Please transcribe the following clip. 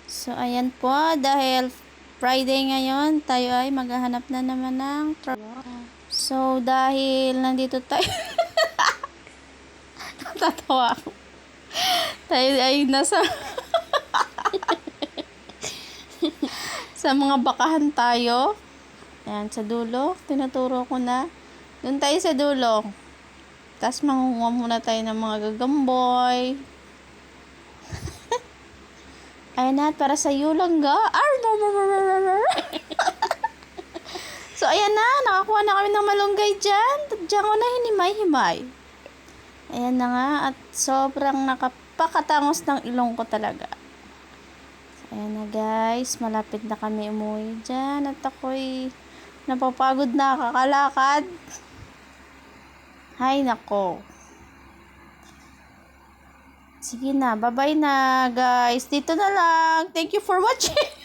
So, ayan po, dahil Friday ngayon, tayo ay maghahanap na naman ng So, dahil nandito tayo, natatawa ako. Tayo ay nasa, sa mga bakahan tayo. Ayan, sa dulo, tinuturo ko na. Doon tayo sa dulo. Tapos, mangunguha muna tayo ng mga gagamboy. Ayan na, para sa iyo lang ga. So, ayan na. Nakakuha na kami ng malunggay dyan. Diyan ko na hinimay-himay. Ayan na nga. At sobrang nakapakatangos ng ilong ko talaga. So, ayan na guys. Malapit na kami umuwi dyan. At ako'y napapagod na kakalakad. Hay nako. Sige na, bye-bye na guys. Dito na lang. Thank you for watching.